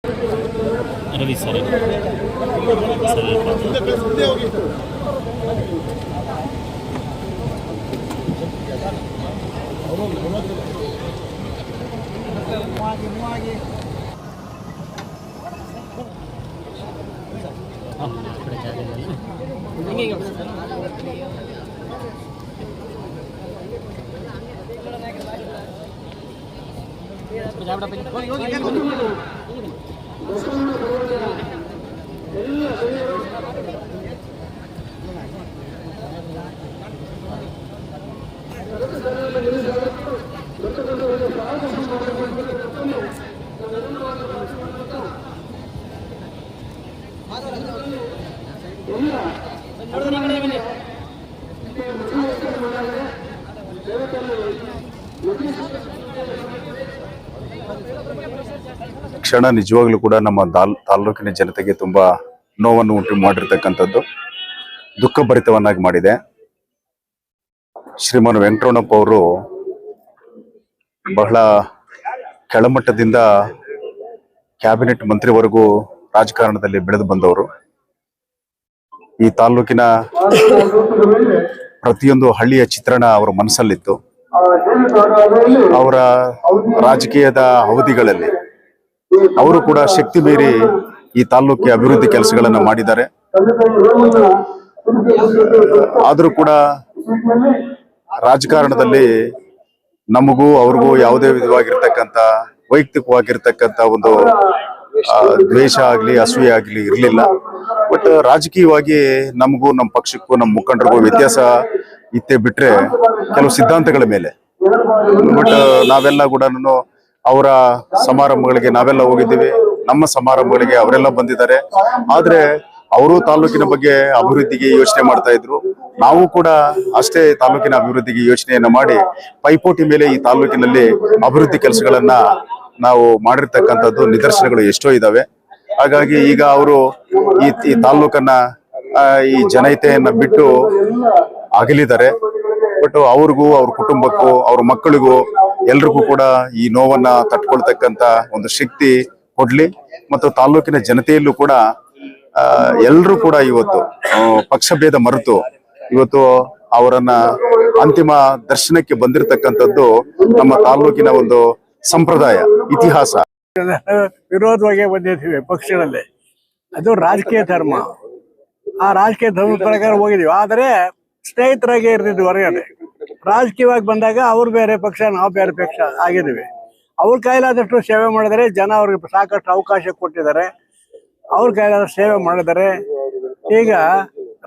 Ravi sir ಕ್ಷಣ ನಿಜವಾಗ್ಲೂ ಕೂಡ ನಮ್ಮ ತಾಲೂಕಿನ ಜನತೆಗೆ ತುಂಬಾ ನೋವನ್ನು ಉಂಟು ಮಾಡಿರ್ತಕ್ಕಂಥದ್ದು, ದುಃಖಭರಿತವನ್ನಾಗಿ ಮಾಡಿದೆ. ಶ್ರೀಮಾನ್ ವೆಂಕಟರಮಣಪ್ಪ ಅವರು ಬಹಳ ಕೆಳಮಟ್ಟದಿಂದ ಕ್ಯಾಬಿನೆಟ್ ಮಂತ್ರಿವರೆಗೂ ರಾಜಕಾರಣದಲ್ಲಿ ಬೆಳೆದು ಬಂದವರು. ಈ ತಾಲೂಕಿನ ಪ್ರತಿಯೊಂದು ಹಳ್ಳಿಯ ಚಿತ್ರಣ ಅವರ ಮನಸ್ಸಲ್ಲಿತ್ತು. ಅವರ ರಾಜಕೀಯದ ಅವಧಿಗಳಲ್ಲಿ ಅವರು ಕೂಡ ಶಕ್ತಿ ಮೀರಿ ಈ ತಾಲೂಕಿನ ಅಭಿವೃದ್ಧಿ ಕೆಲಸಗಳನ್ನ ಮಾಡಿದ್ದಾರೆ. ಆದರೂ ಕೂಡ ರಾಜಕಾರಣದಲ್ಲಿ ನಮಗೂ ಅವ್ರಿಗೂ ಯಾವುದೇ ವಿಧವಾಗಿರ್ತಕ್ಕಂಥ ವೈಯಕ್ತಿಕವಾಗಿರ್ತಕ್ಕಂಥ ಒಂದು ದ್ವೇಷ ಆಗ್ಲಿ ಅಸೂಯೆ ಆಗ್ಲಿ ಇರಲಿಲ್ಲ. ಬಟ್ ರಾಜಕೀಯವಾಗಿ ನಮಗೂ ನಮ್ಮ ಪಕ್ಷಕ್ಕೂ ನಮ್ಮ ಮುಖಂಡರಿಗೂ ವ್ಯತ್ಯಾಸ ಇತ್ತೇ ಬಿಟ್ರೆ ಕೆಲವು ಸಿದ್ಧಾಂತಗಳ ಮೇಲೆ. ಬಟ್ ನಾವೆಲ್ಲ ಕೂಡ ಅವರ ಸಮಾರಂಭಗಳಿಗೆ ನಾವೆಲ್ಲ ಹೋಗಿದ್ದೀವಿ, ನಮ್ಮ ಸಮಾರಂಭಗಳಿಗೆ ಅವರೆಲ್ಲ ಬಂದಿದ್ದಾರೆ. ಆದ್ರೆ ಅವರು ತಾಲೂಕಿನ ಬಗ್ಗೆ ಅಭಿವೃದ್ಧಿಗೆ ಯೋಚನೆ ಮಾಡ್ತಾ ಇದ್ರು, ನಾವು ಕೂಡ ಅಷ್ಟೇ ತಾಲೂಕಿನ ಅಭಿವೃದ್ಧಿಗೆ ಯೋಚನೆಯನ್ನ ಮಾಡಿ ಪೈಪೋಟಿ ಮೇಲೆ ಈ ತಾಲೂಕಿನಲ್ಲಿ ಅಭಿವೃದ್ಧಿ ಕೆಲಸಗಳನ್ನ ನಾವು ಮಾಡಿರ್ತಕ್ಕಂಥದ್ದು ನಿದರ್ಶನಗಳು ಎಷ್ಟೋ ಇದಾವೆ. ಹಾಗಾಗಿ ಈಗ ಅವರು ಈ ತಾಲೂಕನ್ನ ಈ ಜನತೆಯನ್ನ ಬಿಟ್ಟು ಅಗಲಿದ್ದಾರೆ. ಬಟ್ ಅವ್ರಿಗೂ ಅವ್ರ ಕುಟುಂಬಕ್ಕೂ ಅವ್ರ ಮಕ್ಕಳಿಗೂ ಎಲ್ರಿಗೂ ಕೂಡ ಈ ನೋವನ್ನ ತಟ್ಕೊಳ್ತಕ್ಕಂತ ಒಂದು ಶಕ್ತಿ ಕೊಡ್ಲಿ. ಮತ್ತು ತಾಲೂಕಿನ ಜನತೆಯಲ್ಲೂ ಕೂಡ ಎಲ್ರೂ ಕೂಡ ಇವತ್ತು ಪಕ್ಷಭೇದ ಮರೆತು ಇವತ್ತು ಅವರನ್ನ ಅಂತಿಮ ದರ್ಶನಕ್ಕೆ ಬಂದಿರತಕ್ಕಂಥದ್ದು ನಮ್ಮ ತಾಲೂಕಿನ ಒಂದು ಸಂಪ್ರದಾಯ, ಇತಿಹಾಸ. ವಿರೋಧವಾಗಿ ಬಂದಿದ್ದೀವಿ ಪಕ್ಷಗಳಲ್ಲಿ, ಅದು ರಾಜಕೀಯ ಧರ್ಮ. ಆ ರಾಜಕೀಯ ಧರ್ಮದ ಪ್ರಕಾರ ಹೋಗಿದೀವಿ. ಆದರೆ ಸ್ನೇಹಿತರಾಗಿ ಇರ್ತಿದ್ವಿ ಹೊರಗಡೆ. ರಾಜಕೀಯವಾಗಿ ಬಂದಾಗ ಅವ್ರು ಬೇರೆ ಪಕ್ಷ, ನಾವು ಬೇರೆ ಪಕ್ಷ ಆಗಿದ್ದೀವಿ. ಅವ್ರ ಕೈಲಾದಷ್ಟು ಸೇವೆ ಮಾಡಿದರೆ ಜನ ಅವ್ರಿಗೆ ಸಾಕಷ್ಟು ಅವಕಾಶ ಕೊಟ್ಟಿದ್ದಾರೆ, ಅವ್ರ ಕೈಲಾದಷ್ಟು ಸೇವೆ ಮಾಡಿದ್ದಾರೆ. ಈಗ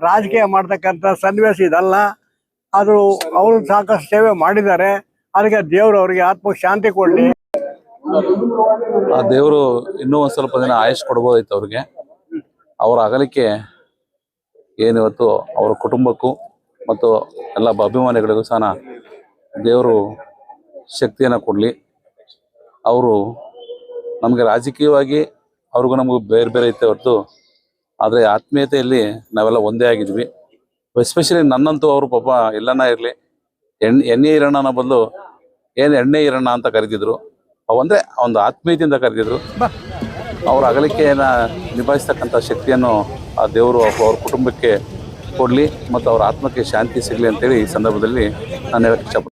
ರಾಜಕೀಯ ಮಾಡ್ತಕ್ಕಂಥ ಸನ್ನಿವೇಶ ಇದಲ್ಲ. ಅದು ಅವರು ಸಾಕಷ್ಟು ಸೇವೆ ಮಾಡಿದ್ದಾರೆ. ಅದಕ್ಕೆ ದೇವರು ಅವರಿಗೆ ಆತ್ಮ ಶಾಂತಿ ಕೊಡಲಿ. ಆ ದೇವರು ಇನ್ನೂ ಒಂದು ಸ್ವಲ್ಪ ದಿನ ಆಯುಷ್ ಕೊಡ್ಬೋದಾಯ್ತು ಅವ್ರಿಗೆ. ಅವರ ಅಗಲಿಕೆ ಏನಿವತ್ತು ಅವರ ಕುಟುಂಬಕ್ಕೂ ಮತ್ತು ಎಲ್ಲ ಅಭಿಮಾನಿಗಳಿಗೂ ಸಹ ದೇವರು ಶಕ್ತಿಯನ್ನು ಕೊಡಲಿ. ಅವರು ನಮಗೆ ರಾಜಕೀಯವಾಗಿ ಅವ್ರಿಗೂ ನಮಗೂ ಬೇರೆ ಬೇರೆ ಐತೆ ಹೊರತು, ಆದರೆ ಆತ್ಮೀಯತೆಯಲ್ಲಿ ನಾವೆಲ್ಲ ಒಂದೇ ಆಗಿದ್ವಿ. ಎಸ್ಪೆಷಲಿ ನನ್ನಂತೂ ಅವರು ಪಾಪ ಎಲ್ಲನ ಇರಲಿ ಎಣ್ಣೆ ಈರಣ್ಣನ ಬದಲು ಎಣ್ಣೆ ಈರಣ್ಣ ಅಂತ ಕರೀತಿದ್ರು. ಅವಂದರೆ ಒಂದು ಆತ್ಮೀಯತೆಯಿಂದ ಕರೆದಿದ್ರು. ಅವರ ಅಗಲಿಕೆಯನ್ನು ನಿಭಾಯಿಸ್ತಕ್ಕಂಥ ಶಕ್ತಿಯನ್ನು ಆ ದೇವರು ಅವ್ರ ಕುಟುಂಬಕ್ಕೆ ಕೊಡಲಿ ಮತ್ತು ಅವರ ಆತ್ಮಕ್ಕೆ ಶಾಂತಿ ಸಿಗಲಿ ಅಂತೇಳಿ ಈ ಸಂದರ್ಭದಲ್ಲಿ ನಾನು ಹೇಳಕ್ಕೆ ಇಷ್ಟಪಡ್ತೀನಿ.